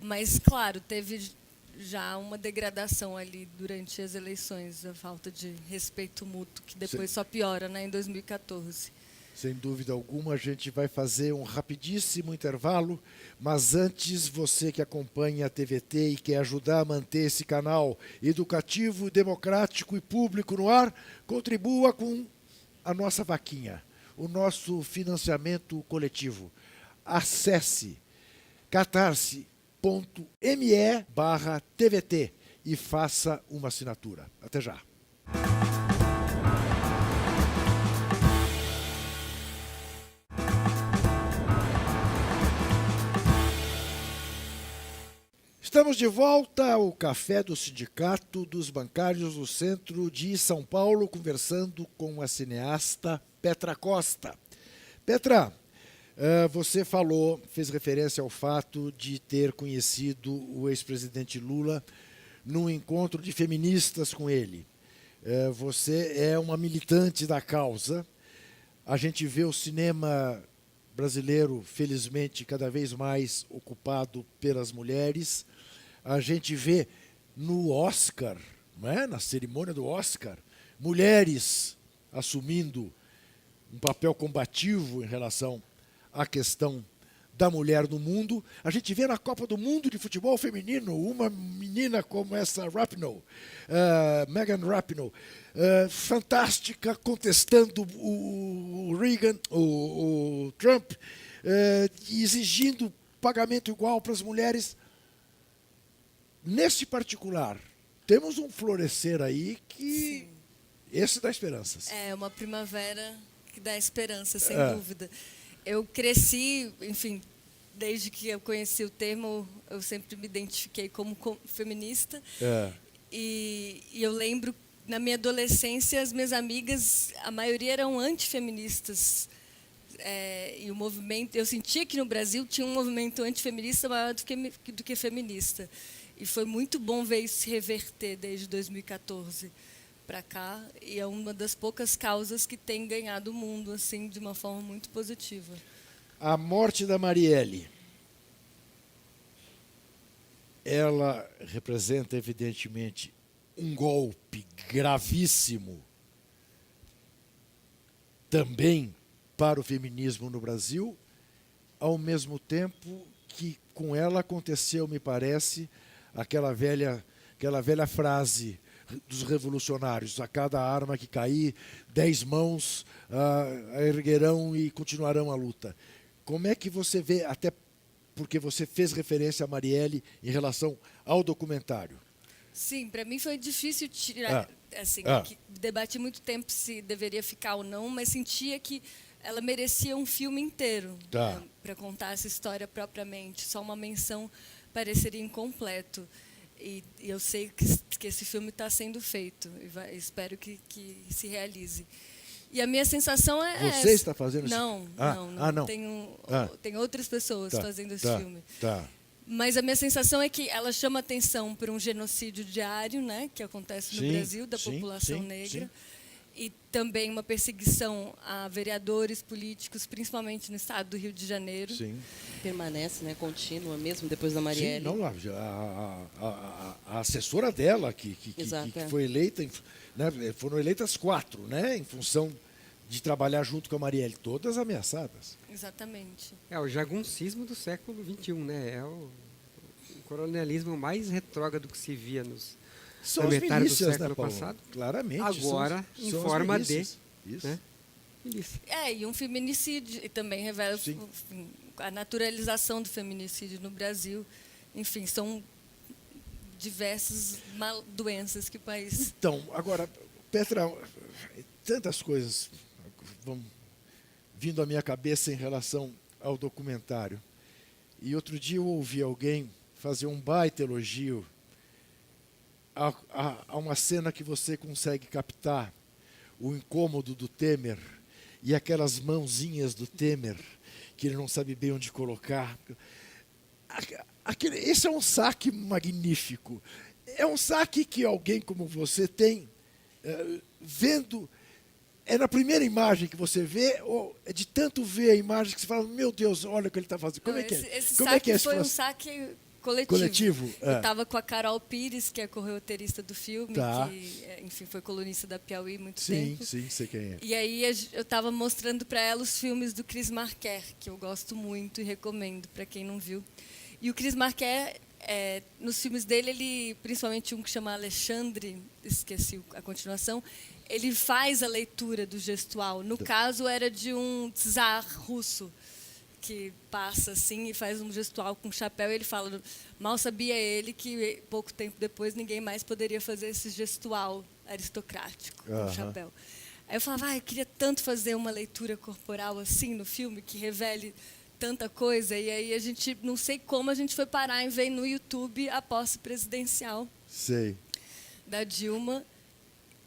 Mas, claro, teve já uma degradação ali durante as eleições, a falta de respeito mútuo, que depois só piora, né, em 2014.
Sem dúvida alguma, a gente vai fazer um rapidíssimo intervalo, mas antes, você que acompanha a TVT e quer ajudar a manter esse canal educativo, democrático e público no ar, contribua com a nossa vaquinha, o nosso financiamento coletivo. Acesse catarse.me/TVT e faça uma assinatura. Até já. Estamos de volta ao Café do Sindicato dos Bancários do Centro de São Paulo, conversando com a cineasta Petra Costa. Petra, você fez referência ao fato de ter conhecido o ex-presidente Lula num encontro de feministas com ele. Você é uma militante da causa. A gente vê o cinema brasileiro, felizmente, cada vez mais ocupado pelas mulheres. A gente vê no Oscar, não é? Na cerimônia do Oscar, mulheres assumindo um papel combativo em relação à questão da mulher no mundo. A gente vê na Copa do Mundo de futebol feminino uma menina como essa Megan Rapinoe, fantástica, contestando o Reagan, o Trump, exigindo pagamento igual para as mulheres. Nesse particular, temos um florescer aí que... Sim. Esse dá esperanças.
É uma primavera que dá esperança, sem dúvida. Eu cresci, enfim, desde que eu conheci o termo, eu sempre me identifiquei como feminista. E eu lembro, na minha adolescência, as minhas amigas, a maioria eram antifeministas. E o movimento, eu sentia que no Brasil tinha um movimento antifeminista maior do que feminista. E foi muito bom ver isso se reverter desde 2014 para cá. E é uma das poucas causas que tem ganhado o mundo assim, de uma forma muito positiva.
A morte da Marielle, ela representa, evidentemente, um golpe gravíssimo também para o feminismo no Brasil, ao mesmo tempo que com ela aconteceu, me parece, aquela velha frase dos revolucionários: a cada arma que cair, 10 mãos a erguerão e continuarão a luta. Como é que você vê, até porque você fez referência a Marielle em relação ao documentário?
Sim, para mim foi difícil tirar, que debati muito tempo se deveria ficar ou não, mas sentia que ela merecia um filme inteiro para contar essa história propriamente. Só uma menção pareceria incompleto. E eu sei que esse filme está sendo feito. E espero que se realize. E a minha sensação é
Você está fazendo isso?
Não.
Não.
Tem outras pessoas fazendo esse filme.
Tá.
Mas a minha sensação é que ela chama atenção para um genocídio diário, né, que acontece no Brasil, da população negra. E também uma perseguição a vereadores políticos, principalmente no estado do Rio de Janeiro.
Sim. Permanece, né, contínua, mesmo depois da Marielle.
Sim, não, a assessora dela, que foi eleita, né, foram eleitas 4, né, em função de trabalhar junto com a Marielle, todas ameaçadas.
Exatamente.
É o jaguncismo do século XXI, né? É o coronelismo mais retrógrado que se via
são
na metade do
milícias,
século
né, Paulo?
passado.
Claramente.
Agora, em forma de...
Isso.
Né? Milícia.
E um feminicídio, e também revela enfim, a naturalização do feminicídio no Brasil. Enfim, são diversas doenças que o país...
Então, agora, Petra, tantas coisas vão vindo à minha cabeça em relação ao documentário. E outro dia eu ouvi alguém fazer um baita elogio a uma cena que você consegue captar o incômodo do Temer e aquelas mãozinhas do Temer que ele não sabe bem onde colocar. Esse é um saque magnífico. É um saque que alguém como você tem, vendo... É na primeira imagem que você vê, ou é de tanto ver a imagem que você fala, meu Deus, olha o que ele está fazendo. Como é que é?
Esse
Como
saque
é
foi um saque
Coletivo.
Eu estava com a Carol Pires, que é co-roteirista do filme,
Tá.
que, enfim, foi colunista da Piauí há muito
Sim,
tempo.
sim, sei quem é.
E aí eu estava mostrando para ela os filmes do Chris Marker, que eu gosto muito e recomendo para quem não viu. E o Chris Marker, nos filmes dele, ele, principalmente um que chama Alexandre, esqueci a continuação, ele faz a leitura do gestual. No caso, era de um czar russo, que passa assim e faz um gestual com chapéu. E ele fala, mal sabia ele que pouco tempo depois ninguém mais poderia fazer esse gestual aristocrático com chapéu. Aí eu falava, eu queria tanto fazer uma leitura corporal assim no filme, que revele tanta coisa. E aí a gente, não sei como, a gente foi parar em ver no YouTube a posse presidencial da Dilma.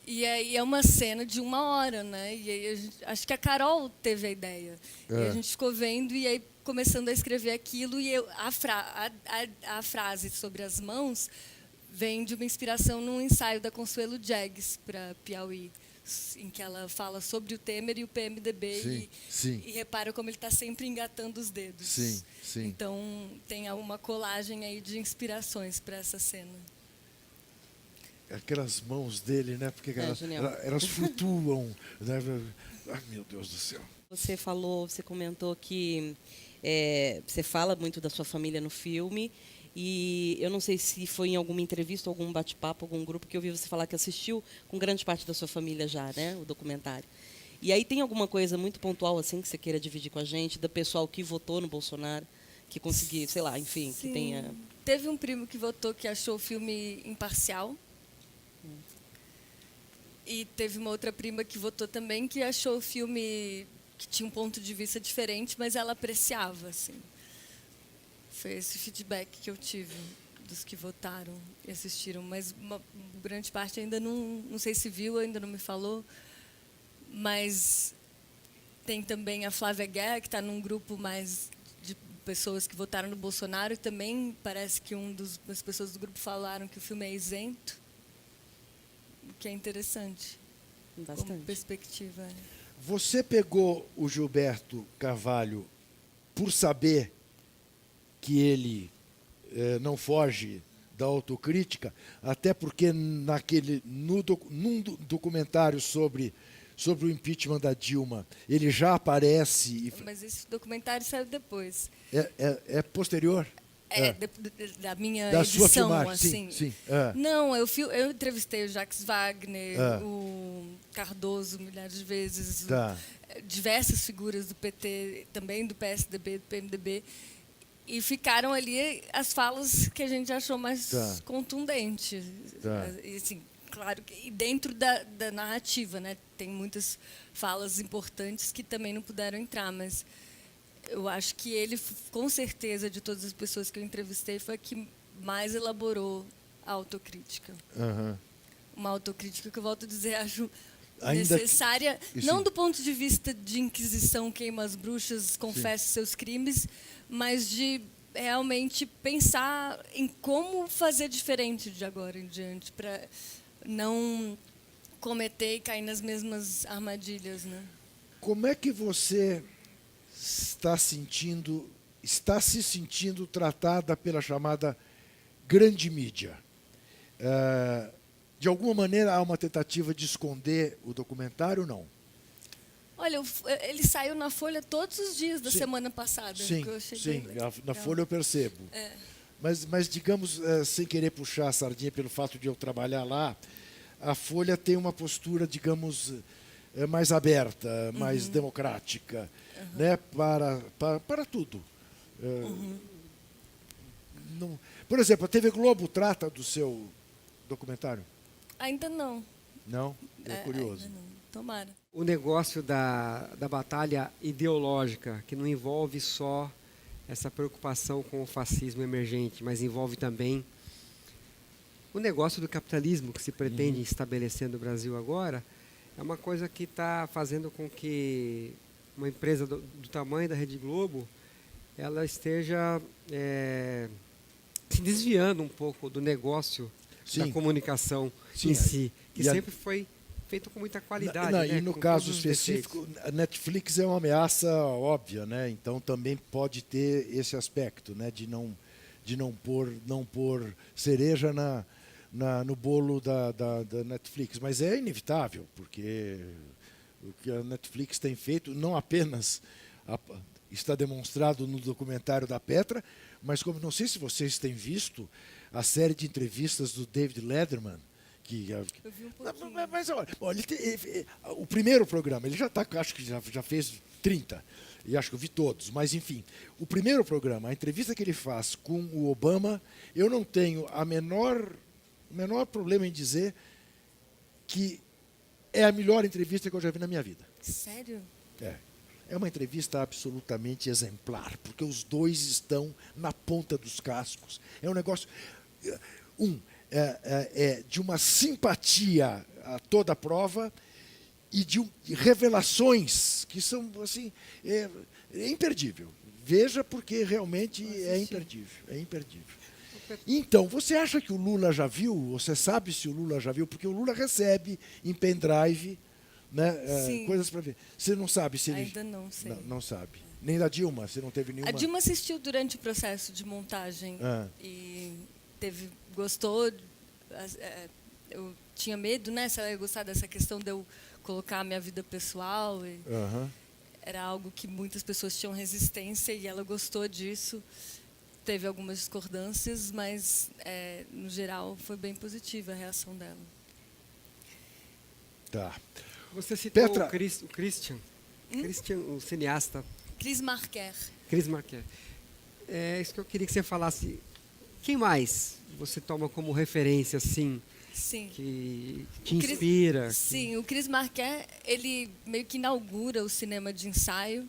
E aí é uma cena de 1 hora, né? E aí acho que a Carol teve a ideia. E a gente ficou vendo e aí começando a escrever aquilo. E a frase sobre as mãos vem de uma inspiração num ensaio da Consuelo Jagues para Piauí, em que ela fala sobre o Temer e o PMDB e repara como ele está sempre engatando os dedos.
Sim, sim.
Então tem uma colagem aí de inspirações para essa cena.
Aquelas mãos dele, né? Porque elas flutuam. Né? Ai, meu Deus do céu.
Você comentou que você fala muito da sua família no filme. E eu não sei se foi em alguma entrevista, algum bate-papo, algum grupo, que eu ouvi você falar que assistiu com grande parte da sua família já, né? O documentário. E aí tem alguma coisa muito pontual assim que você queira dividir com a gente, do pessoal que votou no Bolsonaro, que conseguiu, sei lá, enfim,
Sim.
que tenha...
Teve um primo que votou que achou o filme imparcial. E teve uma outra prima que votou também que achou o filme que tinha um ponto de vista diferente, mas ela apreciava, assim. Foi esse feedback que eu tive dos que votaram e assistiram, mas uma grande parte ainda não sei se viu, ainda não me falou. Mas tem também a Flávia Guerra, que está num grupo mais de pessoas que votaram no Bolsonaro, e também parece que das pessoas do grupo falaram que o filme é isento, o que é interessante.
Bastante.
Como perspectiva.
Você pegou o Gilberto Carvalho por saber que ele não foge da autocrítica, até porque num documentário sobre o impeachment da Dilma, ele já aparece...
Mas esse documentário saiu depois.
É posterior?
Da minha
da
edição,
sua filmagem,
assim.
Sim.
Não, eu entrevistei o Jacques Wagner, o Cardoso milhares de vezes, diversas figuras do PT, também do PSDB, do PMDB, e ficaram ali as falas que a gente achou mais contundentes. E, assim, claro que dentro da narrativa, né, tem muitas falas importantes que também não puderam entrar, mas eu acho que ele, com certeza, de todas as pessoas que eu entrevistei, foi a que mais elaborou a autocrítica. Uma autocrítica que, eu volto a dizer, acho necessária, não do ponto de vista de Inquisição, queima as bruxas, confesse seus crimes, mas de realmente pensar em como fazer diferente de agora em diante, para não cometer e cair nas mesmas armadilhas, né?
Como é que você está se sentindo tratada pela chamada grande mídia? De alguma maneira há uma tentativa de esconder o documentário ou não?
Olha, ele saiu na Folha todos os dias da semana passada.
Sim,
que eu achei
na Folha eu percebo. Mas, digamos, sem querer puxar a sardinha pelo fato de eu trabalhar lá, a Folha tem uma postura, digamos, mais aberta, mais democrática, né, para tudo. Não, por exemplo, a TV Globo trata do seu documentário?
Ainda não.
Não? É curioso.
Ainda não. Tomara.
O negócio da batalha ideológica, que não envolve só essa preocupação com o fascismo emergente, mas envolve também o negócio do capitalismo que se pretende estabelecer no Brasil agora, é uma coisa que está fazendo com que uma empresa do tamanho da Rede Globo ela esteja se desviando um pouco do negócio da comunicação em si, que sempre foi feito com muita qualidade.
E no caso específico, a Netflix é uma ameaça óbvia, né? Então também pode ter esse aspecto, né? De de não pôr cereja no bolo da Netflix. Mas é inevitável, porque o que a Netflix tem feito não apenas está demonstrado no documentário da Petra, mas como não sei se vocês têm visto a série de entrevistas do David Letterman,
Eu vi um pouquinho.
mas olha, o primeiro programa, ele já está, acho que já fez 30, e acho que eu vi todos, mas enfim, o primeiro programa, a entrevista que ele faz com o Obama, eu não tenho o menor problema em dizer que é a melhor entrevista que eu já vi na minha vida.
Sério?
É uma entrevista absolutamente exemplar, porque os dois estão na ponta dos cascos. É um negócio... de uma simpatia a toda prova e de revelações que são assim é imperdível. Veja, porque realmente é imperdível. É imperdível. Então, você acha que o Lula já viu? Você sabe se o Lula já viu? Porque o Lula recebe em pendrive, né, coisas para ver. Você não sabe se ele...
Ainda não sei.
Não sabe. Nem da Dilma? Você não teve nenhuma...
A Dilma assistiu durante o processo de montagem e gostou. Eu tinha medo, né, se ela ia gostar dessa questão de eu colocar a minha vida pessoal. Era algo que muitas pessoas tinham resistência e ela gostou disso. Teve algumas discordâncias, mas, no geral, foi bem positiva a reação dela.
Tá.
Você citou
Petra.
o Christian, o cineasta.
Chris Marker.
Chris Marker. É isso que eu queria que você falasse. Quem mais você toma como referência, assim,
Sim.
que te inspira?
Sim, o Chris Marker, ele meio que inaugura o cinema de ensaio.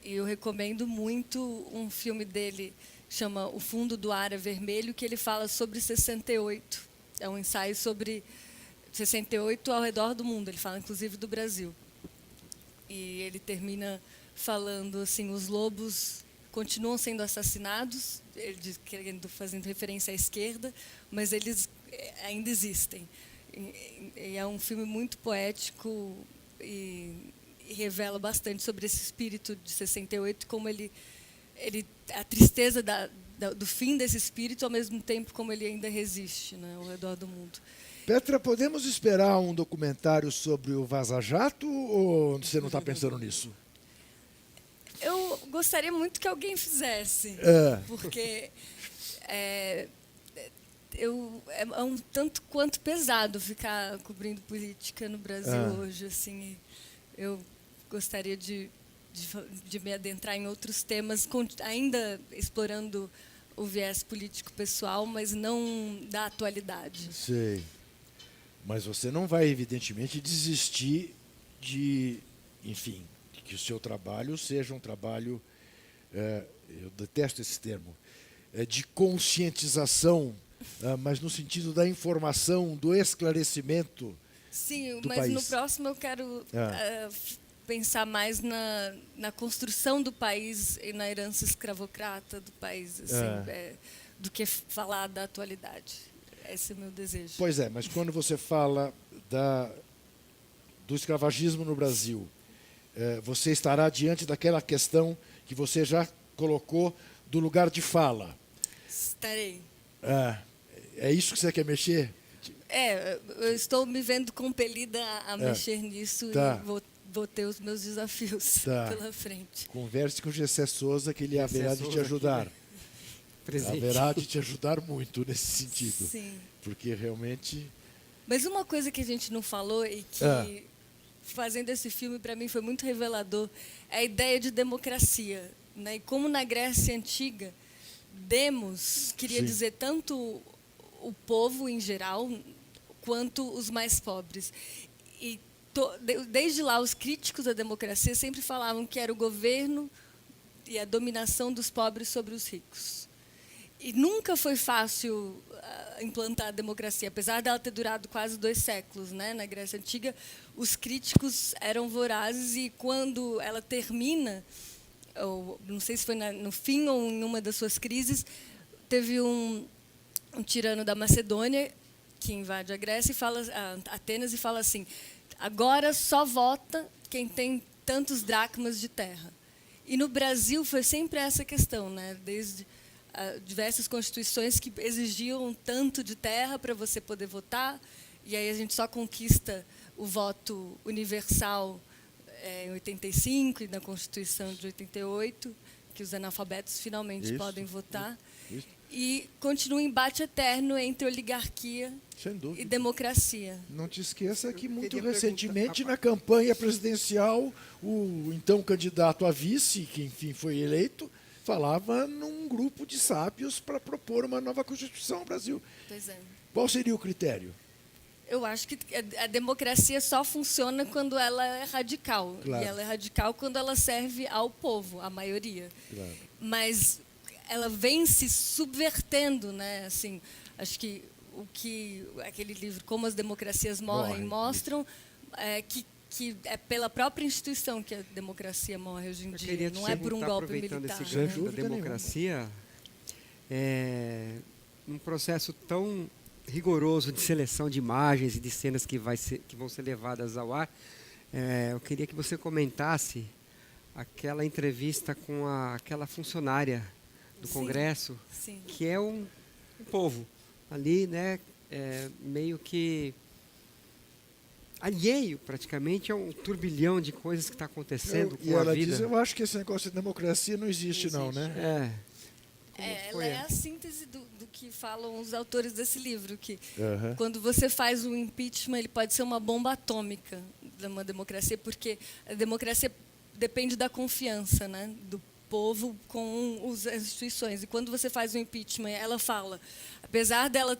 E eu recomendo muito um filme dele, chama O Fundo do Ar é Vermelho, que ele fala sobre 68. É um ensaio sobre 68 ao redor do mundo. Ele fala, inclusive, do Brasil. E ele termina falando assim, os lobos continuam sendo assassinados, ele diz, fazendo referência à esquerda, mas eles ainda existem. E é um filme muito poético e revela bastante sobre esse espírito de 68, como a tristeza do fim desse espírito, ao mesmo tempo como ele ainda resiste, né, ao redor do mundo.
Petra, podemos esperar um documentário sobre o Vaza Jato ou você não está pensando nisso?
Eu gostaria muito que alguém fizesse, porque é um tanto quanto pesado ficar cobrindo política no Brasil hoje. Assim, eu gostaria de me adentrar em outros temas, ainda explorando o viés político pessoal, mas não da atualidade.
Sei. Mas você não vai, evidentemente, desistir de, enfim, que o seu trabalho seja um trabalho, eu detesto esse termo, de conscientização, mas no sentido da informação, do esclarecimento.
Sim,
do
mas
país.
No próximo eu quero pensar mais na construção do país e na herança escravocrata do país, assim, do que falar da atualidade. Esse é o meu desejo.
Pois é, mas quando você fala do escravagismo no Brasil, você estará diante daquela questão que você já colocou do lugar de fala.
Estarei.
É isso que você quer mexer?
Eu estou me vendo compelida a mexer nisso
Tá.
e vou ter os meus desafios pela frente.
Converse com o Gessé Souza, que ele haverá de te ajudar.
Presente.
Haverá de te ajudar muito nesse sentido.
Sim.
Porque realmente...
Mas uma coisa que a gente não falou e que, fazendo esse filme, para mim foi muito revelador, é a ideia de democracia, né? E como na Grécia Antiga, demos queria dizer tanto o povo em geral, quanto os mais pobres. E desde lá, os críticos da democracia sempre falavam que era o governo e a dominação dos pobres sobre os ricos. E nunca foi fácil implantar a democracia, apesar dela ter durado quase 2 séculos, né? Na Grécia Antiga, os críticos eram vorazes e quando ela termina, ou não sei se foi no fim ou em uma das suas crises, teve um tirano da Macedônia que invade a Grécia e fala, Atenas, e fala assim: agora só vota quem tem tantos dracmas de terra. E no Brasil foi sempre essa questão, né? Desde diversas constituições que exigiam tanto de terra para você poder votar, e aí a gente só conquista o voto universal em 85 e na Constituição de 88, que os analfabetos finalmente podem votar.
Isso.
E continua um embate eterno entre oligarquia
Sem dúvida.
e democracia.
Não te esqueça que muito
queria
recentemente,
perguntar-
na campanha presidencial, o então candidato a vice, que enfim foi eleito, falava num grupo de sábios para propor uma nova Constituição no Brasil.
Pois é.
Qual seria o critério?
Eu acho que a democracia só funciona quando ela é radical.
Claro.
E ela é radical quando ela serve ao povo, à maioria.
Claro.
Mas ela vem se subvertendo, né? Assim, acho que aquele livro Como as Democracias Morrem mostram é que é pela própria instituição que a democracia morre hoje em
Eu
dia,
queria te
não é por um
perguntar,
golpe
aproveitando
militar.
esse
Sem
gancho da
dúvida nenhuma.
democracia, um processo tão rigoroso de seleção de imagens e de cenas que vão ser levadas ao ar, eu queria que você comentasse aquela entrevista com aquela funcionária do
Sim,
Congresso,
sim.
que é um povo ali, né, meio que alheio praticamente a um turbilhão de coisas que está acontecendo
E
com a
ela
vida.
diz, eu acho que esse negócio de democracia não existe, não, né?
Ela
foi?
é a síntese do que falam os autores desse livro, que
Aham.
quando você faz o impeachment, ele pode ser uma bomba atômica de uma democracia, porque a democracia depende da confiança, né, do povo com as instituições. E quando você faz o impeachment, ela fala, apesar dela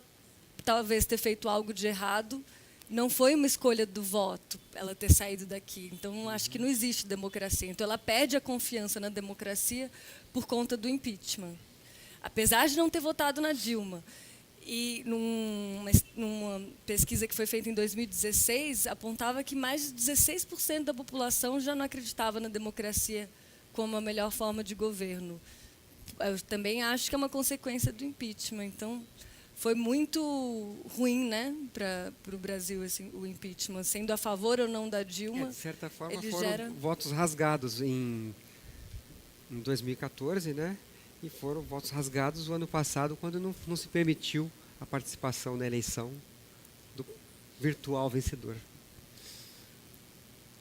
talvez ter feito algo de errado, não foi uma escolha do voto ela ter saído daqui. Então, acho que não existe democracia. Então, ela perde a confiança na democracia por conta do impeachment. Apesar de não ter votado na Dilma. E numa pesquisa que foi feita em 2016, apontava que mais de 16% da população já não acreditava na democracia como a melhor forma de governo. Eu também acho que é uma consequência do impeachment. Então, foi muito ruim, né, para o Brasil, assim, o impeachment, sendo a favor ou não da Dilma.
De certa forma,
ele
foram
gera...
votos rasgados em 2014, né? E foram votos rasgados o ano passado, quando não se permitiu a participação na eleição do virtual vencedor.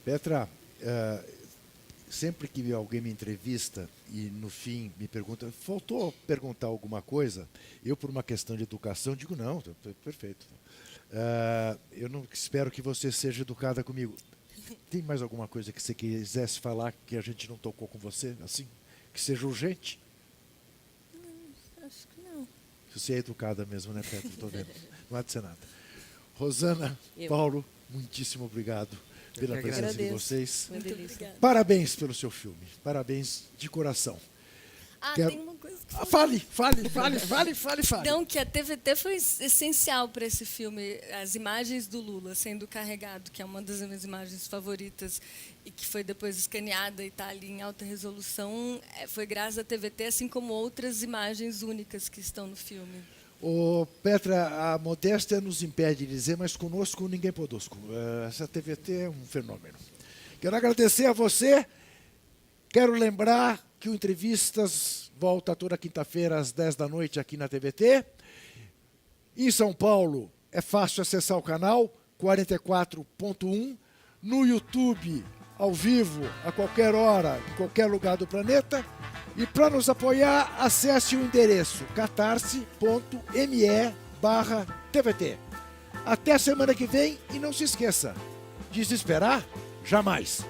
Petra, sempre que alguém me entrevista e no fim me pergunta, faltou perguntar alguma coisa, eu por uma questão de educação digo não, perfeito. Eu não espero que você seja educada comigo. Tem mais alguma coisa que você quisesse falar que a gente não tocou com você, assim, que seja urgente?
Acho que não.
Você é educada mesmo, né, Petra? Estou vendo. Não há de ser nada. Rosana,
Eu.
Paulo, muitíssimo obrigado pela
que
presença de
agradeço.
vocês.
Uma
Muito
delícia.
obrigada.
Parabéns pelo seu filme. Parabéns de coração. Quero-
Tem uma coisa que
Fale.
Não, que a TVT foi essencial para esse filme. As imagens do Lula sendo carregado, que é uma das minhas imagens favoritas, e que foi depois escaneada e está ali em alta resolução, foi graças à TVT, assim como outras imagens únicas que estão no filme.
Ô, Petra, a modéstia nos impede de dizer, mas conosco ninguém podosco. Essa TVT é um fenômeno. Quero agradecer a você. Quero lembrar que o Entrevistas volta toda quinta-feira às 10 da noite aqui na TVT. Em São Paulo é fácil acessar o canal 44.1. No YouTube, ao vivo, a qualquer hora, em qualquer lugar do planeta. E para nos apoiar, acesse o endereço catarse.me/TVT. Até a semana que vem e não se esqueça, desesperar jamais.